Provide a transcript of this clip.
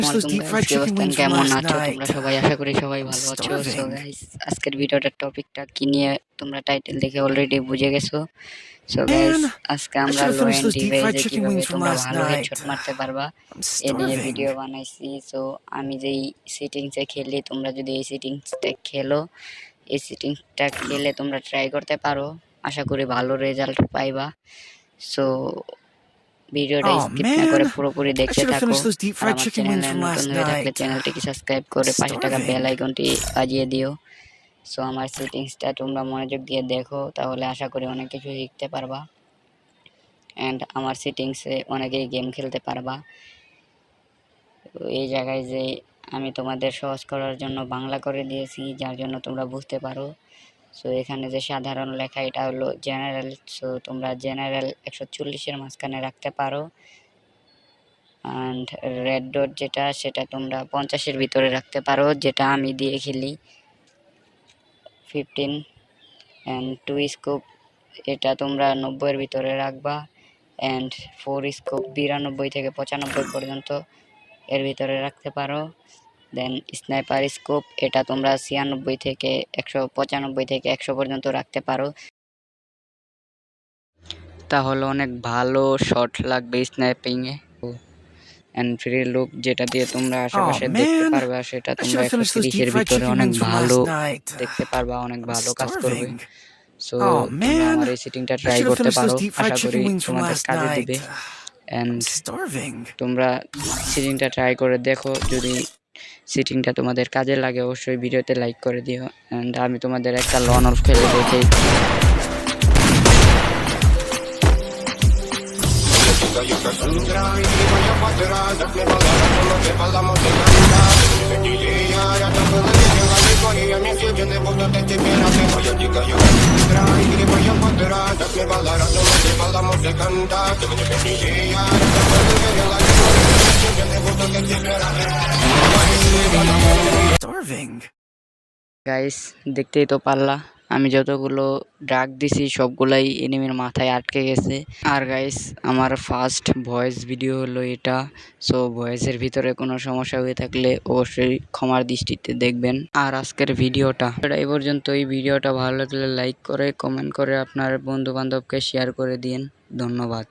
It's those আসসালামাইকুম deep guys, fried কি chicken অবস্থান, wings from কেমন last আছো তোমরা night. সবাই? আশা করি সবাই I'm ভালো আছো। So starving. গাইস, আজকের ভিডিওটার টপিকটা কি নিয়ে তোমরা টাইটেল দেখে অলরেডি বুঝে গেছো। সো গাইস, Man, আজকে I আমরা should have লো finished and those deep fried ডিভাইসে chicken কিভাবে wings from তোমরা last ভালো night. হেডশট মারতে পারবা I'm এ নিয়ে starving. ভিডিও বানাইছি। সো আমি যেই সেটিংসে খেলি, তোমরা যদি এই সেটিংসটা খেলো, এই সেটিংসটা খেলে তোমরা ট্রাই করতে পারো, আশা করি ভালো রেজাল্ট পাইবা। সো ভিডিওটা Oh স্কিপ না করে man, পুরোপুরি I দেখতে should have থাকো। finished those deep R fried আমার chicken wings চ্যানেলে from নতুন last হয়ে থাকলে night. চ্যানেলটিকে সাবস্ক্রাইব I'm করে পাশে থাকা বেল starving. আইকনটি বাজিয়ে দিও। সো আমার সেটিংসটা তোমরা মনোযোগ দিয়ে দেখো, তাহলে আশা করি অনেক কিছু শিখতে পারবা অ্যান্ড আমার সেটিংসে অনেকেই গেম খেলতে পারবা। তো এই জায়গায় যে আমি তোমাদের সহজ করার জন্য বাংলা করে দিয়েছি, যার জন্য তোমরা বুঝতে পারো। সো এখানে যে সাধারণ লেখা, এটা হলো জেনারেল। সো তোমরা জেনারেল 140-এর মাঝখানে রাখতে পারো। অ্যান্ড রেড ডট যেটা, সেটা তোমরা 50-এর ভিতরে রাখতে পারো, যেটা আমি দিয়ে খেলি 15। অ্যান্ড 2 স্কোপ, এটা তোমরা 90-এর ভিতরে রাখবা। অ্যান্ড 4 স্কোপ 92 থেকে 95 পর্যন্ত এর ভিতরে রাখতে পারো। দেন স্নাইপার স্কোপ, এটা তোমরা 96 থেকে 195 থেকে 100 পর্যন্ত রাখতে পারো, তাহলে অনেক ভালো শট লাগবে স্নাইপিংয়ে। অ্যান্ড ফ্রি লুক, যেটা দিয়ে তোমরা Oh আশেপাশে দেখতে man, পারবা, সেটা I should তোমরা have finished those deep 130-এর fried ভিতরে chicken অনেক wings from ভালো last night. দেখতে পারবা, অনেক I'm ভালো কাজ করবে। starving. সো Oh তোমরা man, আমার এই সেটিংটা I ট্রাই should have করতে finished those পারো, deep fried আশা করি chicken wings from তোমাদের last কাজে দিবে। night. I'm and starving. তোমরা সেটিংটা ট্রাই করে দেখো, যদি সেটিংটা তোমাদের কাজে লাগে অবশ্যই ভিডিওতে লাইক করে দিও। অ্যান্ড আমি তোমাদের একটা লন অফ খেলে দেখেই। Yo que Sandra y vaya para atrás, dame balada con lo que pasamos de calidad. Ya te puedo decir la historia y a mí siempre te gusta te espera que voy a chica yo que Sandra y vaya para atrás, dame balada con lo que pasamos de cantar. Ya te puedo decir la historia y a mí siempre te gusta te espera que Starving. Guys, দেখতেই তো পারলা আমি যতগুলো drug দিছি সবগুলাই এনিমির মাথায় আটকে গেছে। আর গাইস, আমার ফার্স্ট ভয়েস ভিডিও হলো এটা। সো ভয়েসের ভিতরে কোনো সমস্যা হয়ে থাকলে অবশ্যই ক্ষমার দৃষ্টিতে দেখবেন। আর আজকের ভিডিওটা এই পর্যন্ত। এই ভিডিওটা ভালো লাগলে লাইক করে, কমেন্ট করে আপনার বন্ধু বান্ধবকে শেয়ার করে দিন। ধন্যবাদ।